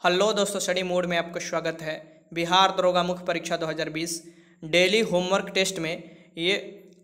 Hello दोस्तों, study mode में आपका स्वागत है। बिहार दरोगा मुख्य परीक्षा 2020 डेली होमवर्क टेस्ट में ये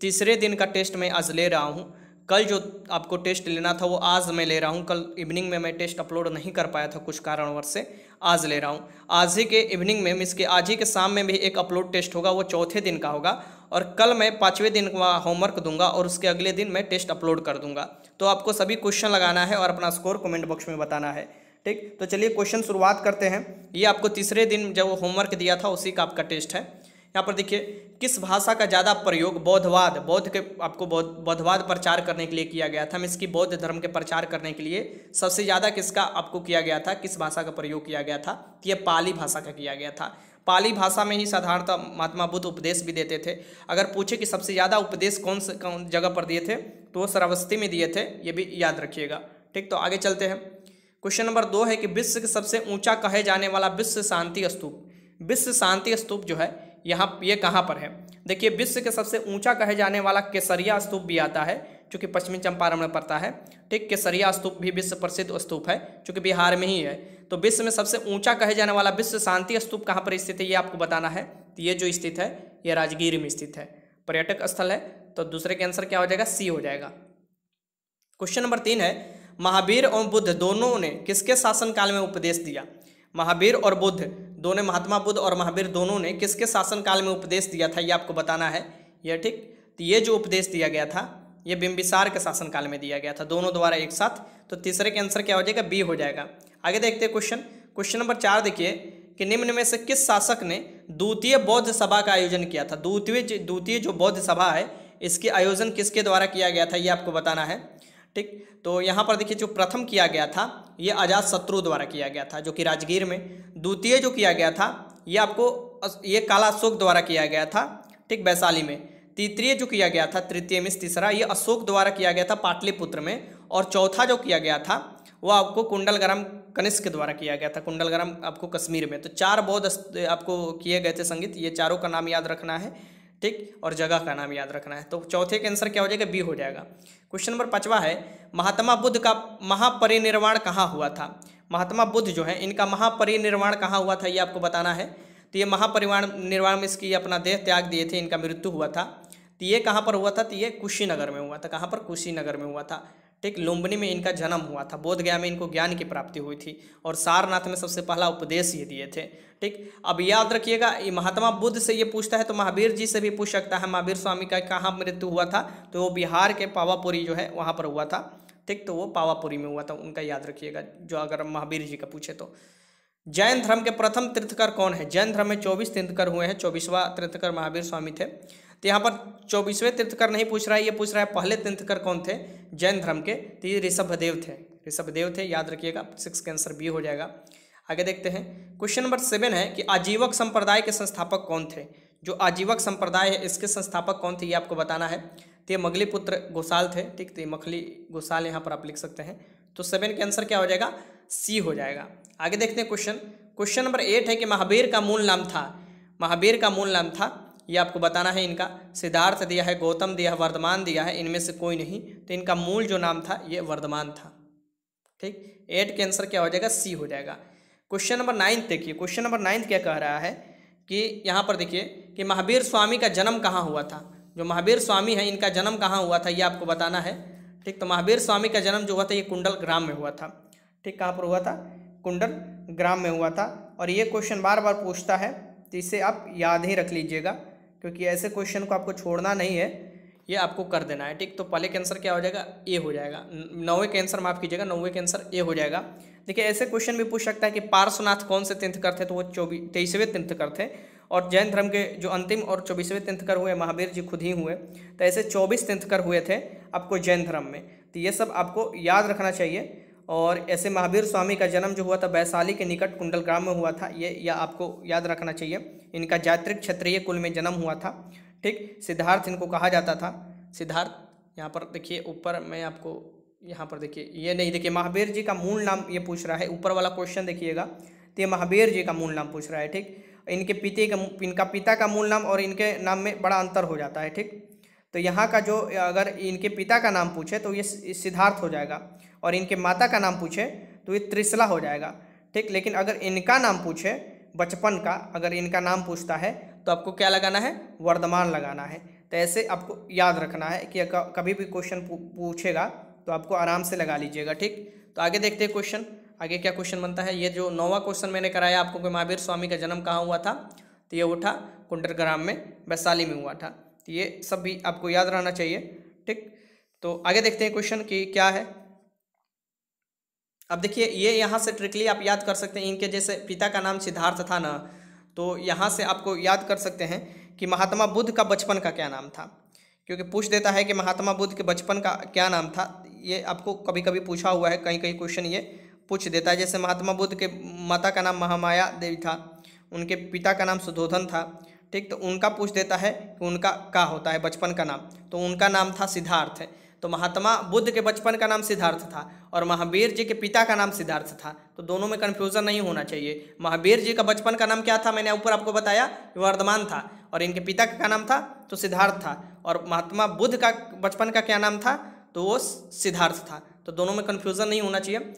तीसरे दिन का टेस्ट मैं आज ले रहा हूँ। कल जो आपको टेस्ट लेना था वो आज मैं ले रहा हूँ। कल इवनिंग में मैं टेस्ट अपलोड नहीं कर पाया था कुछ कारणवश से, आज ले रहा हूँ। आज ही के इवनिंग में इसके आज ही के शाम में भी एक अपलोड टेस्ट होगा, वो चौथे दिन का होगा। और कल मैं 5वें दिन का होमवर्क दूंगा और उसके अगले दिन मैं टेस्ट अपलोड कर दूंगा। तो आपको सभी क्वेश्चन लगाना है और अपना स्कोर कमेंट बॉक्स में बताना है। ठीक, तो चलिए क्वेश्चन शुरुआत करते हैं। ये आपको तीसरे दिन जब होमवर्क दिया था उसी का आपका टेस्ट है। यहाँ पर देखिए, किस भाषा का ज़्यादा प्रयोग बौद्ध के आपको बौद्धवाद प्रचार करने के लिए किया गया था। इसकी बौद्ध धर्म के प्रचार करने के लिए सबसे ज़्यादा किसका आपको किया गया था, किस भाषा का प्रयोग किया गया था? तो ये पाली भाषा का किया गया था। पाली भाषा में ही साधारणतः महात्मा बुद्ध उपदेश भी देते थे। अगर पूछे कि सबसे ज़्यादा उपदेश कौन जगह पर दिए थे, तो वो श्रावस्ती में दिए थे, ये भी याद रखिएगा। ठीक, तो आगे चलते हैं। क्वेश्चन नंबर 2 है कि विश्व के सबसे ऊंचा कहे जाने वाला विश्व शांति स्तूप, विश्व शांति स्तूप जो है यहाँ ये कहाँ पर है? देखिए, विश्व के सबसे ऊंचा कहे जाने वाला केसरिया स्तूप भी आता है, जो कि पश्चिमी चंपारण में पड़ता है। ठीक, केसरिया स्तूप भी विश्व प्रसिद्ध स्तूप है, जो कि बिहार में ही है। तो विश्व में सबसे ऊंचा कहे जाने वाला विश्व शांति स्तूप कहाँ पर स्थित है, ये आपको बताना है। तो ये जो स्थित है ये राजगीर में स्थित है, पर्यटक स्थल है। तो दूसरे के आंसर क्या हो जाएगा? सी हो जाएगा। क्वेश्चन नंबर 3 है, महावीर और बुद्ध दोनों ने किसके शासनकाल में उपदेश दिया? महावीर और बुद्ध दोनों, महात्मा बुद्ध और महावीर दोनों ने किसके शासनकाल में उपदेश दिया था, ये आपको बताना है। ये ठीक, तो ये जो उपदेश दिया गया था ये बिंबिसार के शासनकाल में दिया गया था, दोनों द्वारा एक साथ। तो तीसरे के आंसर क्या हो जाएगा? बी हो जाएगा। आगे देखते हैं क्वेश्चन नंबर 4 देखिए कि निम्न में से किस शासक ने द्वितीय बौद्ध सभा का आयोजन किया था? द्वितीय जो बौद्ध सभा है इसके आयोजन किसके द्वारा किया गया था, ये आपको बताना है। ठीक, तो यहाँ पर देखिए, जो प्रथम किया गया था ये अजातशत्रु द्वारा किया गया था, जो कि राजगीर में। द्वितीय जो किया गया था ये काला अशोक द्वारा किया गया था, ठीक, वैशाली में। तृतीय जो किया गया था, तृतीय में तीसरा, ये अशोक द्वारा किया गया था पाटलिपुत्र में। और चौथा जो किया गया था वो आपको कुंडलग्राम कनिष्क द्वारा किया गया था, कुंडलग्राम आपको कश्मीर में। तो 4 बौद्ध आपको किए गए थे संगीत, ये चारों का नाम याद रखना है। ठीक, और जगह का नाम याद रखना है। तो चौथे के आंसर क्या हो जाएगा? बी हो जाएगा। क्वेश्चन नंबर 5वां है, महात्मा बुद्ध का महापरिनिर्वाण कहाँ हुआ था? महात्मा बुद्ध जो है इनका महापरिनिर्वाण कहाँ हुआ था, ये आपको बताना है। तो ये महापरिनिर्वाण में इसकी अपना देह त्याग दिए थे, इनका मृत्यु हुआ था। तो ये कहाँ पर हुआ था? तो ये कुशीनगर में हुआ था। कहाँ पर? कुशीनगर में हुआ था। ठीक, लुम्बिनी में इनका जन्म हुआ था। बोधगया में इनको ज्ञान की प्राप्ति हुई थी और सारनाथ में सबसे पहला उपदेश ये दिए थे। ठीक, अब याद रखिएगा, ये महात्मा बुद्ध से ये पूछता है तो महावीर जी से भी पूछ सकता है। महावीर स्वामी का कहाँ मृत्यु हुआ था? तो वो बिहार के पावापुरी जो है वहाँ पर हुआ था। ठीक, तो वो पावापुरी में हुआ था, उनका याद रखिएगा, जो अगर महावीर जी का पूछे तो। जैन धर्म के प्रथम तीर्थकर कौन है? जैन धर्म में 24 तीर्थकर हुए हैं, 24वां तीर्थकर महावीर स्वामी थे। तो यहाँ पर 24वें तीर्थकर नहीं पूछ रहा है, ये पूछ रहा है पहले तीर्थकर कौन थे जैन धर्म के? तो ये ऋषभदेव थे, ऋषभदेव थे, याद रखिएगा। 6 का आंसर बी हो जाएगा। आगे देखते हैं। क्वेश्चन नंबर 7 है कि आजीवक संप्रदाय के संस्थापक कौन थे? जो आजीवक संप्रदाय है इसके संस्थापक कौन थे, ये आपको बताना है। तो ये मगलीपुत्र गोसाल थे। ठीक, तो ये मखली गोसाल यहाँ पर आप लिख सकते हैं। तो 7 के आंसर क्या हो जाएगा? सी हो जाएगा। आगे देखते हैं क्वेश्चन नंबर 8 है कि महावीर का मूल नाम था, महावीर का मूल नाम था, ये आपको बताना है। इनका सिद्धार्थ दिया है, गौतम दिया है, वर्धमान दिया है, इनमें से कोई नहीं। तो इनका मूल जो नाम था ये वर्धमान था। ठीक, 8 के आंसर क्या हो जाएगा? सी हो जाएगा। क्वेश्चन नंबर 9 देखिए, क्वेश्चन नंबर 9 क्या कह रहा है कि यहाँ पर देखिए कि महावीर स्वामी का जन्म कहाँ हुआ था? जो महावीर स्वामी है इनका जन्म कहाँ हुआ था, ये आपको बताना है। ठीक, तो महावीर स्वामी का जन्म जो हुआ था ये कुंडल ग्राम में हुआ था। ठीक, कहाँ पर हुआ था? कुंडल ग्राम में हुआ था। और ये क्वेश्चन बार बार पूछता है, तो इसे आप याद ही रख लीजिएगा, क्योंकि ऐसे क्वेश्चन को आपको छोड़ना नहीं है, ये आपको कर देना है। ठीक, तो पहले के आंसर क्या हो जाएगा? ए हो जाएगा। 9वें के आंसर माफ कीजिएगा, 9वें के आंसर ए हो जाएगा। देखिए, ऐसे क्वेश्चन भी पूछ सकता है कि पार्श्वनाथ कौन से तीर्थकर थे? तो वो 23वें तीर्थकर थे। और जैन धर्म के जो अंतिम और 24वें तीर्थकर हुए महावीर जी खुद ही हुए। तो ऐसे 24 तीर्थकर हुए थे आपको जैन धर्म में। तो ये सब आपको याद रखना चाहिए। और ऐसे महावीर स्वामी का जन्म जो हुआ था वैशाली के निकट कुंडलग्राम में हुआ था, ये या आपको याद रखना चाहिए। इनका जात्रिक क्षत्रिय कुल में जन्म हुआ था। ठीक, सिद्धार्थ इनको कहा जाता था, सिद्धार्थ। यहाँ पर देखिए ऊपर मैं आपको यहाँ पर देखिए, ये नहीं, देखिए महावीर जी का मूल नाम ये पूछ रहा है, ऊपर वाला क्वेश्चन देखिएगा। तो ये महावीर जी का मूल नाम पूछ रहा है। ठीक, इनका पिता का मूल नाम और इनके नाम में बड़ा अंतर हो जाता है। ठीक, तो यहाँ का जो अगर इनके पिता का नाम पूछे तो ये सिद्धार्थ हो जाएगा, और इनके माता का नाम पूछे तो ये त्रिशला हो जाएगा। ठीक। लेकिन अगर इनका नाम पूछे बचपन का, अगर इनका नाम पूछता है तो आपको क्या लगाना है, वर्धमान लगाना है। तो ऐसे आपको याद रखना है कि कभी भी क्वेश्चन पूछेगा तो आपको आराम से लगा लीजिएगा, ठीक। तो आगे देखते हैं क्वेश्चन, आगे क्या क्वेश्चन बनता है। ये जो 9वां क्वेश्चन मैंने कराया आपको कि महावीर स्वामी का जन्म कहाँ हुआ था, तो ये उठा कुंडरग्राम में, वैशाली में हुआ था। तो ये सब भी आपको याद रहना चाहिए, ठीक। तो आगे देखते हैं क्वेश्चन कि क्या है। अब देखिए ये यहाँ से ट्रिकली आप याद कर सकते हैं, इनके जैसे पिता का नाम सिद्धार्थ था ना, तो यहाँ से आपको याद कर सकते हैं कि महात्मा बुद्ध का बचपन का क्या नाम था, क्योंकि पूछ देता है कि महात्मा बुद्ध के बचपन का क्या नाम था। ये आपको कभी कभी पूछा हुआ है, कहीं कहीं क्वेश्चन ये पूछ देता है। जैसे महात्मा बुद्ध के माता का नाम महामाया देवी था, उनके पिता का नाम सुधोधन था, ठीक। तो उनका पूछ देता है कि उनका क्या होता है बचपन का नाम, तो उनका नाम था सिद्धार्थ है। तो महात्मा बुद्ध के बचपन का नाम सिद्धार्थ था और महावीर जी के पिता का नाम सिद्धार्थ था, तो दोनों में कन्फ्यूज़न नहीं होना चाहिए। महावीर जी का बचपन का नाम क्या था, मैंने ऊपर आपको बताया, वर्धमान था, और इनके पिता का नाम था तो सिद्धार्थ था, और महात्मा बुद्ध का बचपन का क्या नाम था, तो वो सिद्धार्थ था। तो दोनों में कन्फ्यूज़न नहीं होना चाहिए।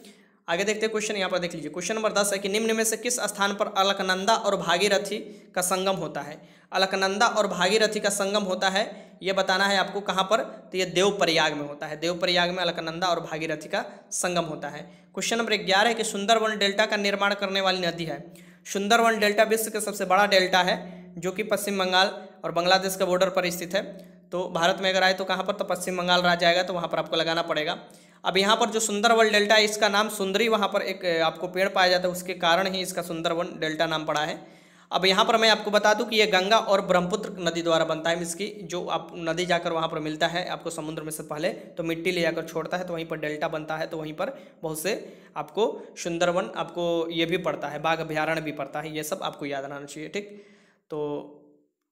आगे देखते हैं क्वेश्चन, यहाँ पर देख लीजिए। क्वेश्चन नंबर 10 है कि निम्न में से किस स्थान पर अलकनंदा और भागीरथी का संगम होता है। अलकनंदा और भागीरथी का संगम होता है, ये बताना है आपको कहाँ पर, तो ये देवप्रयाग में होता है। देवप्रयाग में अलकनंदा और भागीरथी का संगम होता है। क्वेश्चन नंबर 11 है कि सुंदरवन डेल्टा का निर्माण करने वाली नदी है। सुंदरवन डेल्टा विश्व का सबसे बड़ा डेल्टा है, जो कि पश्चिम बंगाल और बांग्लादेश के बॉर्डर पर स्थित है। तो भारत में अगर आए तो कहाँ पर, तो पश्चिम बंगाल राज्य आएगा, तो वहाँ पर आपको लगाना पड़ेगा। अब यहाँ पर जो सुंदरवन डेल्टा है, इसका नाम सुंदरी, वहाँ पर एक आपको पेड़ पाया जाता है, उसके कारण ही इसका सुंदरवन डेल्टा नाम पड़ा है। अब यहाँ पर मैं आपको बता दूं कि ये गंगा और ब्रह्मपुत्र नदी द्वारा बनता है। इसकी जो आप नदी जाकर वहाँ पर मिलता है आपको समुद्र में से पहले, तो मिट्टी ले जाकर छोड़ता है, तो वहीं पर डेल्टा बनता है। तो वहीं पर बहुत से आपको सुंदरवन, आपको ये भी पड़ता है, बाघ अभ्यारण्य भी पड़ता है। ये सब आपको याद रहना चाहिए, ठीक। तो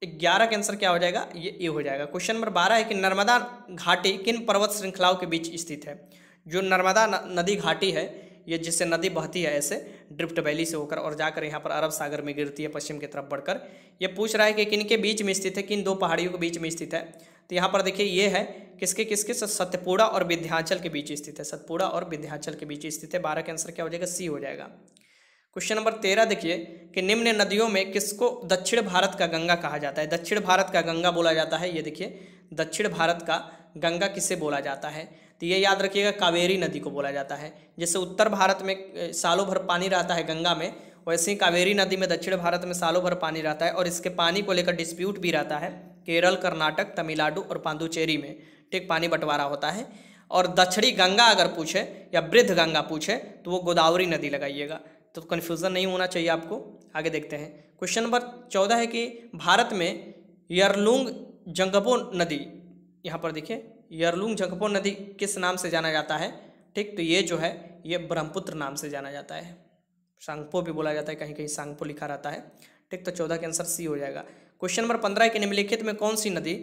11 का आंसर क्या हो जाएगा, ये हो जाएगा। क्वेश्चन नंबर 12 है कि नर्मदा घाटी किन पर्वत श्रृंखलाओं के बीच स्थित है। जो नर्मदा नदी घाटी है, ये जिससे नदी बहती है ऐसे ड्रिफ्ट वैली से होकर और जाकर यहाँ पर अरब सागर में गिरती है पश्चिम की तरफ बढ़कर। ये पूछ रहा है कि किन के बीच में स्थित है, किन दो पहाड़ियों के बीच में स्थित है। तो यहाँ पर देखिए ये है किसके किसके, सतपुड़ा और विंध्याचल के बीच स्थित है। सतपुड़ा और विंध्याचल के बीच स्थित है। 12 का आंसर क्या हो जाएगा, सी हो जाएगा। क्वेश्चन नंबर 13 देखिए कि निम्न नदियों में किसको दक्षिण भारत का गंगा कहा जाता है। दक्षिण भारत का गंगा बोला जाता है। ये देखिए दक्षिण भारत का गंगा किसे बोला जाता है, तो ये याद रखिएगा कावेरी नदी को बोला जाता है। जैसे उत्तर भारत में सालों भर पानी रहता है गंगा में, वैसे ही कावेरी नदी में दक्षिण भारत में सालों भर पानी रहता है, और इसके पानी को लेकर डिस्प्यूट भी रहता है केरल, कर्नाटक, तमिलनाडु और पांडुचेरी में, ठीक, पानी बंटवारा होता है। और दक्षिणी गंगा अगर पूछे या वृद्ध गंगा पूछे तो वो गोदावरी नदी लगाइएगा, तो कन्फ्यूज़न नहीं होना चाहिए आपको। आगे देखते हैं। क्वेश्चन नंबर 14 है कि भारत में यरलुंग जंगपो नदी, यहाँ पर देखिए यरलुंग जंगपो नदी किस नाम से जाना जाता है, ठीक। तो ये जो है ये ब्रह्मपुत्र नाम से जाना जाता है। सांगपो भी बोला जाता है, कहीं कहीं सांगपो लिखा रहता है, ठीक। तो 14 का आंसर सी हो जाएगा। क्वेश्चन नंबर 15 के निम्नलिखित में कौन सी नदी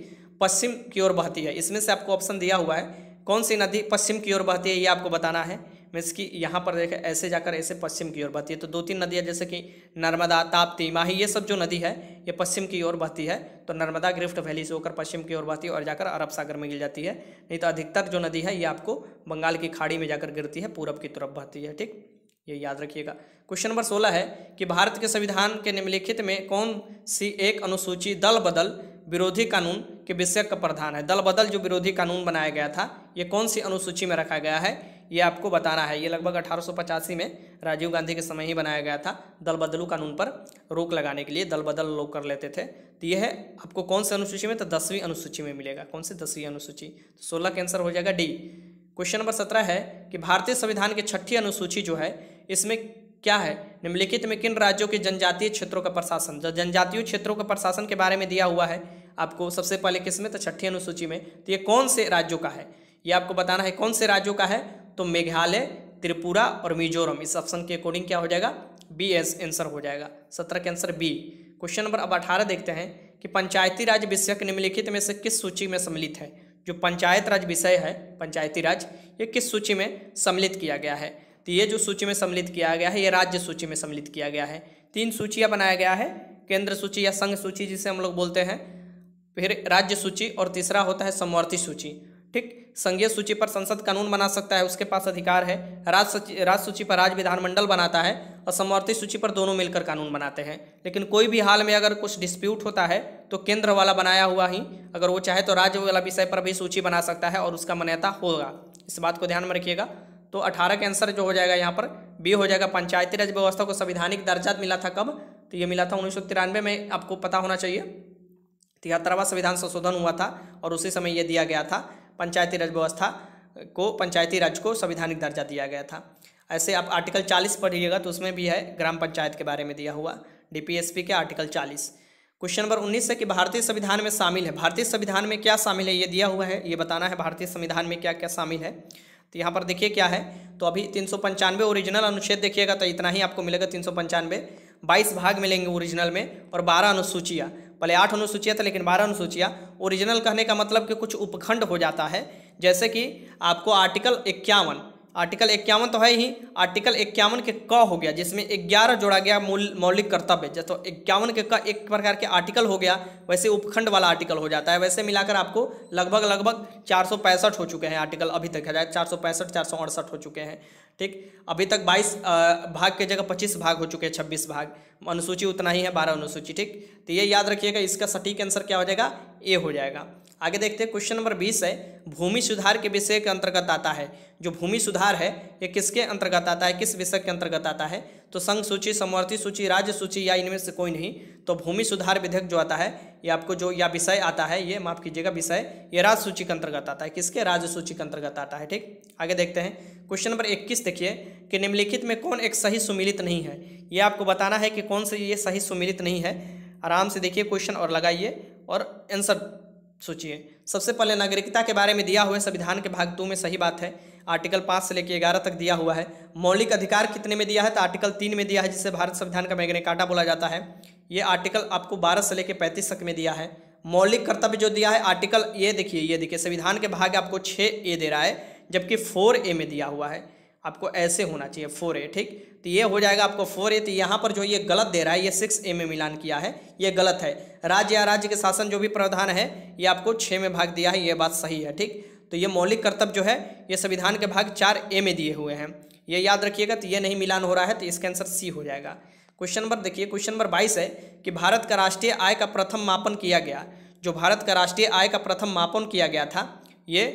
पश्चिम की ओर बहती है। इसमें से आपको ऑप्शन दिया हुआ है, कौन सी नदी पश्चिम की ओर बहती है ये आपको बताना है। मीन्स कि यहाँ पर देखें ऐसे जाकर ऐसे पश्चिम की ओर बहती है। तो 2-3 नदियाँ जैसे कि नर्मदा, ताप्ती, माही, ये सब जो नदी है ये पश्चिम की ओर बहती है। तो नर्मदा ग्रिफ्ट वैली से होकर पश्चिम की ओर बहती है और जाकर अरब सागर में गिर जाती है। नहीं तो अधिकतर जो नदी है ये आपको बंगाल की खाड़ी में जाकर गिरती है, पूरब की तरफ बहती है, ठीक। ये याद रखिएगा। क्वेश्चन नंबर 16 है कि भारत के संविधान के निम्नलिखित में कौन सी एक अनुसूची दल बदल विरोधी कानून के विषय का प्रावधान है। दल बदल जो विरोधी कानून बनाया गया था ये कौन सी अनुसूची में रखा गया है, ये आपको बताना है। ये लगभग 1885 में राजीव गांधी के समय ही बनाया गया था। दल बदलू कानून पर रोक लगाने के लिए दल बदल लोग कर लेते थे। तो यह है आपको कौन सी अनुसूची में, तो 10वीं अनुसूची में मिलेगा। कौन सी, 10वीं अनुसूची। तो 16 का आंसर हो जाएगा डी। क्वेश्चन नंबर 17 है कि भारतीय संविधान की 6ठी अनुसूची जो है इसमें क्या है, निम्नलिखित में किन राज्यों के जनजातीय क्षेत्रों का प्रशासन, जनजातीय क्षेत्रों का प्रशासन के बारे में दिया हुआ है आपको सबसे पहले किसमें, तो 6ठी अनुसूची में। तो ये कौन से राज्यों का है ये आपको बताना है। कौन से राज्यों का है, तो मेघालय, त्रिपुरा और मिजोरम। इस ऑप्शन के अकॉर्डिंग क्या हो जाएगा, बी आंसर हो जाएगा। 17 के आंसर बी। क्वेश्चन नंबर अब 18 देखते हैं कि पंचायती राज विषय निम्नलिखित में से किस सूची में सम्मिलित है। जो पंचायत राज विषय है, पंचायती राज, ये किस सूची में सम्मिलित किया गया है। तो ये जो सूची में सम्मिलित किया गया है ये राज्य सूची में सम्मिलित किया गया है। 3 सूचियाँ बनाया गया है, केंद्र सूची या संघ सूची जिसे हम लोग बोलते हैं, फिर राज्य सूची और तीसरा होता है समवर्ती सूची, ठीक। संघीय सूची पर संसद कानून बना सकता है, उसके पास अधिकार है। राज्य सूची पर राज्य विधानमंडल बनाता है और समवर्ती सूची पर दोनों मिलकर कानून बनाते हैं। लेकिन कोई भी हाल में अगर कुछ डिस्प्यूट होता है तो केंद्र वाला बनाया हुआ ही, अगर वो चाहे तो राज्य वाला विषय पर भी सूची बना सकता है और उसका मान्यता होगा। इस बात को ध्यान में रखिएगा। तो 18 का आंसर जो हो जाएगा यहाँ पर बी हो जाएगा। पंचायती राज व्यवस्था को संवैधानिक दर्जा मिला था कब? तो ये मिला था 1993 में, आपको पता होना चाहिए। 73वां संविधान संशोधन हुआ था और उसी समय ये दिया गया था, पंचायती राज व्यवस्था को, पंचायती राज को संवैधानिक दर्जा दिया गया था। ऐसे आप आर्टिकल 40 पढ़िएगा तो उसमें भी है ग्राम पंचायत के बारे में दिया हुआ, डीपीएसपी के आर्टिकल 40। क्वेश्चन नंबर 19 है कि भारतीय संविधान में शामिल है, भारतीय संविधान में क्या शामिल है ये दिया हुआ है, ये बताना है भारतीय संविधान में क्या क्या शामिल है। तो यहाँ पर देखिए क्या है, तो अभी 395 ओरिजिनल अनुच्छेद देखिएगा तो इतना ही आपको मिलेगा 395, 22 भाग मिलेंगे ओरिजिनल में और 12 अनुसूचियाँ। पहले 8 अनुसूचियाँ था लेकिन 12 अनुसूचियाँ। ओरिजिनल कहने का मतलब कि कुछ उपखंड हो जाता है, जैसे कि आपको आर्टिकल 51 तो है ही, आर्टिकल 51 के क हो गया जिसमें 11 जोड़ा गया मौलिक कर्तव्य, जैसे 51 के क एक प्रकार के आर्टिकल हो गया, वैसे उपखंड वाला आर्टिकल हो जाता है। वैसे मिलाकर आपको लगभग 465 हो चुके हैं आर्टिकल अभी तक है, 465 468 हो चुके हैं। ठीक, अभी तक 22 भाग के जगह 25 भाग हो चुके हैं, 26 भाग। अनुसूची उतना ही है, 12 अनुसूची। ठीक, तो ये याद रखिएगा, इसका सटीक आंसर क्या हो जाएगा? ए हो जाएगा। आगे देखते हैं, क्वेश्चन नंबर 20 है, भूमि सुधार के विषय के अंतर्गत आता है। जो भूमि सुधार है ये किसके अंतर्गत आता है, किस विषय के अंतर्गत आता है? तो संघ सूची, समवर्ती सूची, राज्य सूची या इनमें से कोई नहीं। तो भूमि सुधार विधेयक जो आता है ये आपको जो या विषय आता है, ये माफ कीजिएगा विषय, ये राज्य सूची के अंतर्गत आता है। किसके? राज्य सूची के अंतर्गत आता है। ठीक, आगे देखते हैं, क्वेश्चन नंबर 21 देखिए कि निम्नलिखित में कौन एक सही सुमिलित नहीं है। ये आपको बताना है कि कौन से ये सही सुमिलित नहीं है। आराम से देखिए क्वेश्चन और लगाइए और आंसर सोचिए। सबसे पहले नागरिकता के बारे में दिया हुआ है संविधान के भाग 2 में, सही बात है। आर्टिकल 5 से लेकर 11 तक दिया हुआ है। मौलिक अधिकार कितने में दिया है? तो आर्टिकल 3 में दिया है, जिसे भारत संविधान का मैग्ना कार्टा बोला जाता है। ये आर्टिकल आपको 12 से लेकर 35 तक में दिया है। मौलिक कर्तव्य जो दिया है आर्टिकल, ये देखिए संविधान के भाग आपको 6A दे रहा है, जबकि 4A में दिया हुआ है। आपको ऐसे होना चाहिए 4A। ठीक, तो ये हो जाएगा आपको 4A। तो यहाँ पर जो ये गलत दे रहा है, ये 6A में मिलान किया है, ये गलत है। राज्य या राज्य के शासन जो भी प्रावधान है ये आपको 6 में भाग दिया है, ये बात सही है। ठीक, तो ये मौलिक कर्तव्य जो है ये संविधान के भाग 4A में दिए हुए हैं, ये याद रखिएगा। तो ये नहीं मिलान हो रहा है, तो इसका आंसर सी हो जाएगा। क्वेश्चन नंबर देखिए, क्वेश्चन नंबर 22 है कि भारत का राष्ट्रीय आय का प्रथम मापन किया गया। जो भारत का राष्ट्रीय आय का प्रथम मापन किया गया था, ये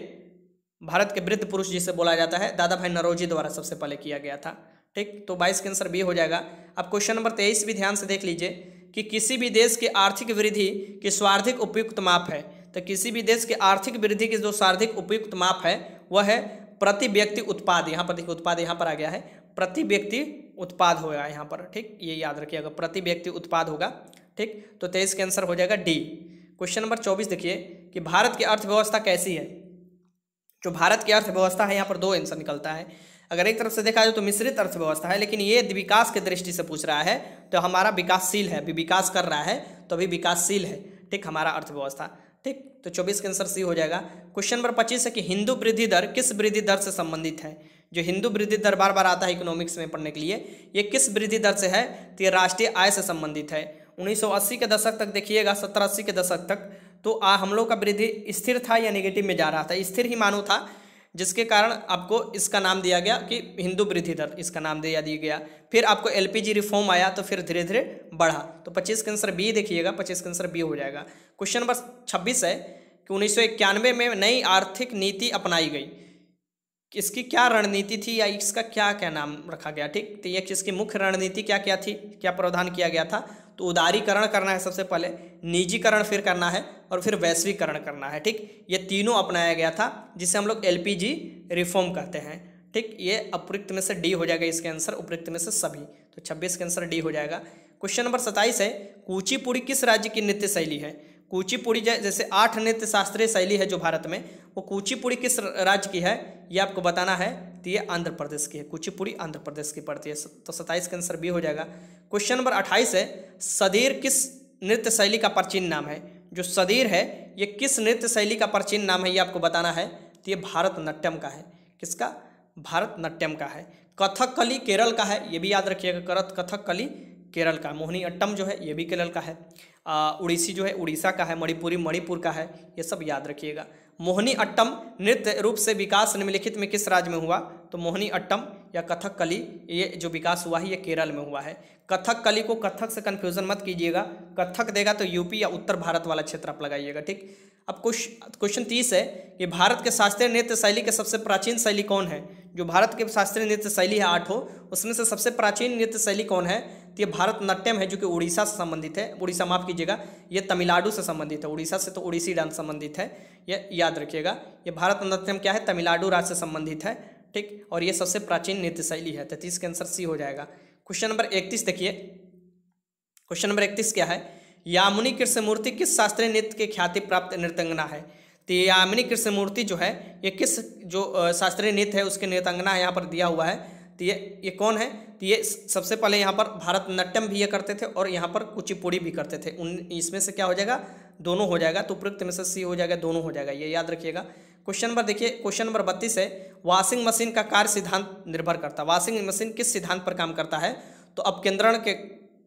भारत के वृद्ध पुरुष जिसे बोला जाता है, दादा भाई नौरोजी द्वारा सबसे पहले किया गया था। ठीक, तो 22 के आंसर बी हो जाएगा। अब क्वेश्चन नंबर 23 भी ध्यान से देख लीजिए कि किसी भी देश की आर्थिक वृद्धि की सर्वाधिक उपयुक्त माप है। तो किसी भी देश की आर्थिक वृद्धि की जो सर्वाधिक उपयुक्त माप है वह है प्रति व्यक्ति उत्पाद। यहाँ पर देखिए उत्पाद यहाँ पर आ गया है, प्रति व्यक्ति उत्पाद होगा यहाँ पर। ठीक, ये याद रखिएगा, प्रति व्यक्ति उत्पाद होगा। ठीक, तो 23 के आंसर हो जाएगा डी। क्वेश्चन नंबर 24 देखिए कि भारत की अर्थव्यवस्था कैसी है। जो भारत की अर्थव्यवस्था है यहाँ पर 2 आंसर निकलता है। अगर एक तरफ से देखा जाए तो मिश्रित अर्थव्यवस्था है, लेकिन ये विकास की दृष्टि से पूछ रहा है, तो हमारा विकासशील है, अभी विकास कर रहा है तो अभी विकासशील है। ठीक, हमारा अर्थव्यवस्था। ठीक, तो 24 का आंसर सी हो जाएगा। क्वेश्चन नंबर 25 है कि हिंदू वृद्धि दर किस वृद्धि दर से संबंधित है। जो हिंदू वृद्धि दर बार बार आता है इकोनॉमिक्स में पढ़ने के लिए, ये किस वृद्धि दर से है? तो ये राष्ट्रीय आय से संबंधित है। 1980 के दशक तक देखिएगा, 70-80 के दशक तक तो हम लोग का वृद्धि स्थिर था या नेगेटिव में जा रहा था, स्थिर ही मानो था, जिसके कारण आपको इसका नाम दिया गया कि हिंदू वृद्धि दर, इसका नाम दिया गया। फिर आपको LPG रिफॉर्म आया तो फिर धीरे धीरे बढ़ा। तो 25 का आंसर बी देखिएगा, 25 का आंसर बी हो जाएगा। क्वेश्चन नंबर 26 है कि 1991 में नई आर्थिक नीति अपनाई गई। इसकी क्या रणनीति थी या इसका क्या क्या नाम रखा गया? ठीक, तो ये किसकी मुख्य रणनीति क्या क्या थी, क्या प्रावधान किया गया था? तो उदारीकरण करना है सबसे पहले, निजीकरण फिर करना है और फिर वैश्वीकरण करना है। ठीक, ये तीनों अपनाया गया था, जिसे हम लोग LPG रिफॉर्म कहते हैं। ठीक, ये उपयुक्त में से डी हो जाएगा इसके आंसर, उपयुक्त में से सभी। तो 26 का आंसर डी हो जाएगा। क्वेश्चन नंबर 27 है कुचिपुड़ी किस राज्य की नृत्य शैली है। कुचिपुड़ी जैसे 8 नृत्य शास्त्रीय शैली है जो भारत में, वो कुचिपुड़ी किस राज्य की है ये आपको बताना है। तो ये आंध्र प्रदेश की है, कुचिपुड़ी आंध्र प्रदेश की पड़ती है। तो 27 का आंसर बी हो जाएगा। क्वेश्चन नंबर 28 है सदीर किस नृत्य शैली का प्राचीन नाम है। जो सदीर है ये किस नृत्य शैली का प्राचीन नाम है ये आपको बताना है। तो ये भारतनाट्यम का है। किसका? भारतनाट्यम का है। कथकली केरल का है, ये भी याद रखिएगा, कथकली केरल का। मोहिनी अट्टम जो है ये भी केरल का है। उड़ीसी जो है उड़ीसा का है। मणिपुरी मणिपुर का है। ये सब याद रखिएगा। मोहिनी अट्टम नृत्य रूप से विकास निम्नलिखित में किस राज्य में हुआ? तो मोहिनी अट्टम या कथकली, ये जो विकास हुआ है ये केरल में हुआ है। कथकली को कथक से कन्फ्यूज़न मत कीजिएगा, कथक देगा तो यूपी या उत्तर भारत वाला क्षेत्र आप लगाइएगा, ठीक। अब क्वेश्चन 30 है कि भारत के शास्त्रीय नृत्य शैली के सबसे प्राचीन शैली कौन है। जो भारत के शास्त्रीय नृत्य शैली है 8 उसमें से सबसे प्राचीन नृत्य शैली कौन है, तो ये भारतनाट्यम है, जो कि उड़ीसा से संबंधित है। उड़ीसा माफ़ कीजिएगा, ये तमिलनाडु से संबंधित है। उड़ीसा से तो उड़ीसी डांस संबंधित है, ये याद रखिएगा। ये भारतनाट्यम क्या है, तमिलनाडु राज्य से संबंधित है, ठीक। और ये सबसे प्राचीन नृत्य शैली है। 33 के आंसर सी हो जाएगा। क्वेश्चन नंबर 31 देखिए, क्वेश्चन नंबर 31 क्या है, यामिनी कृष्णमूर्ति किस शास्त्रीय नृत्य के ख्याति प्राप्त नृत्यांगना है। तो यामिनी कृष्णमूर्ति जो है ये किस जो शास्त्रीय नृत्य है उसके नृत्यांगना यहाँ पर दिया हुआ है। तो ये कौन है, तो ये सबसे पहले यहाँ पर भारतनाट्यम भी ये करते थे और यहाँ पर कुचिपुड़ी भी करते थे। इसमें से क्या हो जाएगा, दोनों हो जाएगा। तो उपयुक्त में से सी हो जाएगा, दोनों हो जाएगा, ये याद रखिएगा। क्वेश्चन नंबर देखिए, क्वेश्चन नंबर 32 है, वॉशिंग मशीन का कार्य सिद्धांत निर्भर करता है। वॉशिंग मशीन किस सिद्धांत पर काम करता है, तो अपकेंद्रण के,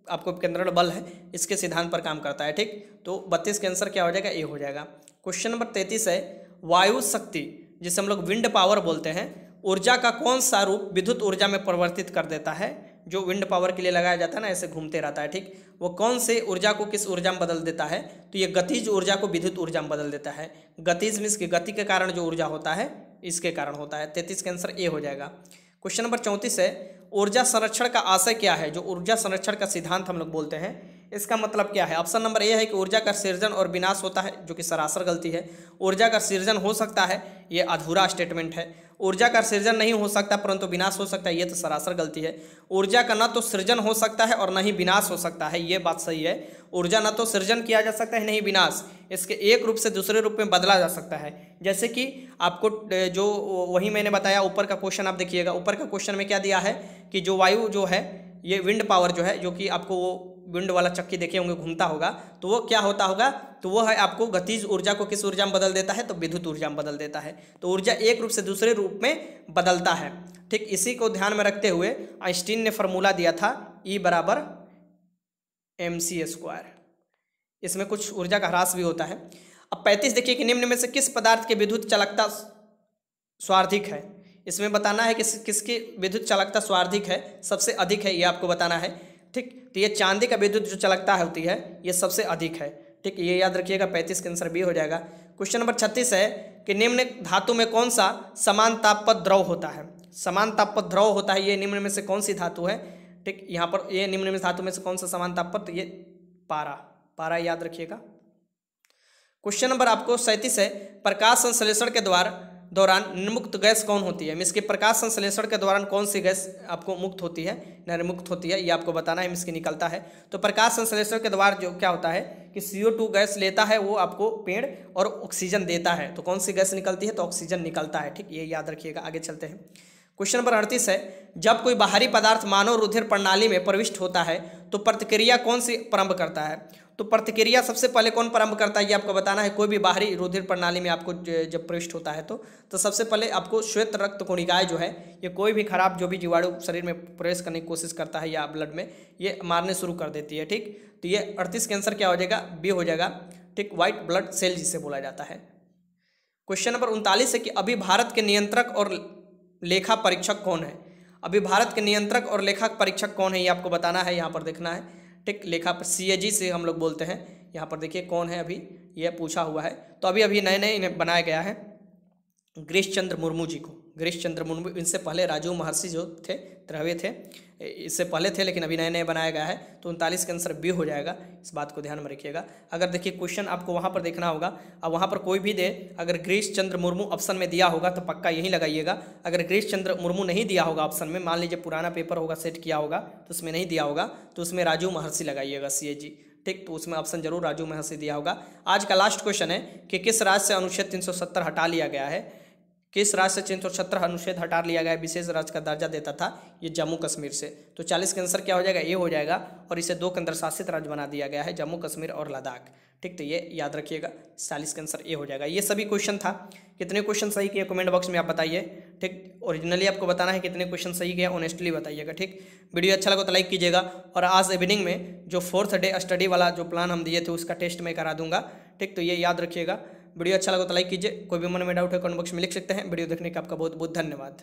आपको अपकेंद्रण बल है इसके सिद्धांत पर काम करता है, ठीक। तो 32 के आंसर क्या हो जाएगा, ए हो जाएगा। क्वेश्चन नंबर 33 है, वायु शक्ति जिसे हम लोग विंड पावर बोलते हैं, ऊर्जा का कौन सा रूप विद्युत ऊर्जा में परिवर्तित कर देता है। जो विंड पावर के लिए लगाया जाता है ना, ऐसे घूमते रहता है, ठीक। वो कौन से ऊर्जा को किस ऊर्जा में बदल देता है, तो ये गतिज ऊर्जा को विद्युत ऊर्जा में बदल देता है। गतिज मीन्स की गति के कारण जो ऊर्जा होता है इसके कारण होता है। 33 के आंसर ए हो जाएगा। क्वेश्चन नंबर 34 है, ऊर्जा संरक्षण का आशय क्या है। जो ऊर्जा संरक्षण का सिद्धांत हम लोग बोलते हैं इसका मतलब क्या है। ऑप्शन नंबर ए है कि ऊर्जा का सृजन और विनाश होता है, जो कि सरासर गलती है। ऊर्जा का सृजन हो सकता है, ये अधूरा स्टेटमेंट है। ऊर्जा का सृजन नहीं हो सकता परंतु विनाश हो सकता है, ये तो सरासर गलती है। ऊर्जा का न तो सृजन हो सकता है और न ही विनाश हो सकता है, ये बात सही है। ऊर्जा न तो सृजन किया जा सकता है नहीं विनाश, इसके एक रूप से दूसरे रूप में बदला जा सकता है। जैसे कि आपको जो वही मैंने बताया, ऊपर का क्वेश्चन आप देखिएगा, ऊपर का क्वेश्चन में क्या दिया है कि जो वायु जो है ये विंड पावर जो है, जो कि आपको वो विंड वाला चक्की देखे होंगे घूमता होगा, तो वो क्या होता होगा, तो वो है आपको गतिज ऊर्जा को किस ऊर्जा में बदल देता है, तो विद्युत ऊर्जा में बदल देता है। तो ऊर्जा एक रूप से दूसरे रूप में बदलता है, ठीक। इसी को ध्यान में रखते हुए आइंस्टीन ने फॉर्मूला दिया था E बराबर mc²। इसमें कुछ ऊर्जा का ह्रास भी होता है। अब 35 देखिए कि निम्न में से किस पदार्थ की विद्युत चालकता सर्वाधिक है। इसमें बताना है कि किसकी विद्युत चालकता सर्वाधिक है, सबसे अधिक है, ये आपको बताना है, ठीक। तो ये चांदी का विद्युत जो चालकता होती है ये सबसे अधिक है, ठीक। ये याद रखिएगा। 35 के आंसर बी हो जाएगा। क्वेश्चन नंबर 36 है कि निम्न धातु में कौन सा समान ताप पर द्रव होता है। समान ताप पर द्रव होता है, ये निम्न में से कौन सी धातु है, ठीक। यहाँ पर ये निम्न में धातु में से कौन सा समान ताप पर, तो ये पारा याद रखिएगा। क्वेश्चन नंबर आपको 37 है, प्रकाश संश्लेषण के दौरान निर्मुक्त गैस कौन होती है। इसके प्रकाश संश्लेषण के दौरान कौन सी गैस आपको मुक्त होती है, निर्मुक्त होती है, ये आपको बताना है। इसकी निकलता है तो प्रकाश संश्लेषण के द्वारा जो क्या होता है कि CO2 गैस लेता है वो आपको पेड़ और ऑक्सीजन देता है। तो कौन सी गैस निकलती है, तो ऑक्सीजन निकलता है, ठीक। ये याद रखिएगा। आगे चलते हैं। क्वेश्चन नंबर 38 है, जब कोई बाहरी पदार्थ मानव रुधिर प्रणाली में प्रविष्ट होता है तो प्रतिक्रिया कौन सी प्रारंभ करता है। तो प्रतिक्रिया सबसे पहले कौन प्रारंभ करता है, ये आपको बताना है। कोई भी बाहरी रुधिर प्रणाली में आपको जब प्रविष्ट होता है तो सबसे पहले आपको श्वेत रक्त कोशिकाएं जो है, ये कोई भी खराब जो भी जीवाणु शरीर में प्रवेश करने की कोशिश करता है या ब्लड में, ये मारने शुरू कर देती है, ठीक। तो ये 38 के आंसर क्या हो जाएगा, बी हो जाएगा, ठीक। व्हाइट ब्लड सेल जिसे बोला जाता है। क्वेश्चन नंबर 39 है कि अभी भारत के नियंत्रक और लेखा परीक्षक कौन है। अभी भारत के नियंत्रक और लेखा परीक्षक कौन है, ये आपको बताना है, यहाँ पर देखना है, ठीक। लेखा CAG से हम लोग बोलते हैं। यहाँ पर देखिए कौन है, अभी ये पूछा हुआ है। तो अभी नए इन्हें बनाया गया है गिरीश चंद्र मुर्मू जी को। गिरीश चंद्र मुर्मू, इनसे पहले राजू महर्षि जो थे द्रव्य थे, इससे पहले थे, लेकिन अभी नए बनाया गया है। तो 39 का आंसर बी हो जाएगा। इस बात को ध्यान में रखिएगा। अगर देखिए क्वेश्चन आपको वहाँ पर देखना होगा, अब वहाँ पर कोई भी दे, अगर गिरीश चंद्र मुर्मू ऑप्शन में दिया होगा तो पक्का यही लगाइएगा। अगर गिरीश चंद्र मुर्मू नहीं दिया होगा ऑप्शन में, मान लीजिए पुराना पेपर होगा सेट किया होगा तो उसमें नहीं दिया होगा, तो उसमें राजू महर्षि लगाइएगा, CAG, ठीक। तो उसमें ऑप्शन जरूर राजू महर्षि दिया होगा। आज का लास्ट क्वेश्चन है कि किस राज्य से अनुच्छेद 370 हटा लिया गया है। किस राज्य से 370 अनुच्छेद हटा लिया गया है, विशेष राज्य का दर्जा देता था, ये जम्मू कश्मीर से। तो 40 का आंसर क्या हो जाएगा, ये हो जाएगा। और इसे 2 केंद्र शासित राज्य बना दिया गया है, जम्मू कश्मीर और लद्दाख, ठीक। तो ये याद रखिएगा। 40 का आंसर ये हो जाएगा। ये सभी क्वेश्चन था। कितने क्वेश्चन सही किए कमेंट बॉक्स में आप बताइए, ठीक। ओरिजिनली आपको बताना है कितने क्वेश्चन सही किया, ऑनेस्टली बताइएगा, ठीक। वीडियो अच्छा लगा तो लाइक कीजिएगा। और आज इवनिंग में जो 4th डे स्टडी वाला जो प्लान हम दिए थे उसका टेस्ट मैं करा दूंगा, ठीक। तो ये याद रखिएगा। वीडियो अच्छा लगा तो लाइक कीजिए। कोई भी मन में डाउट है कमेंट बॉक्स में लिख सकते हैं। वीडियो देखने का आपका बहुत बहुत धन्यवाद।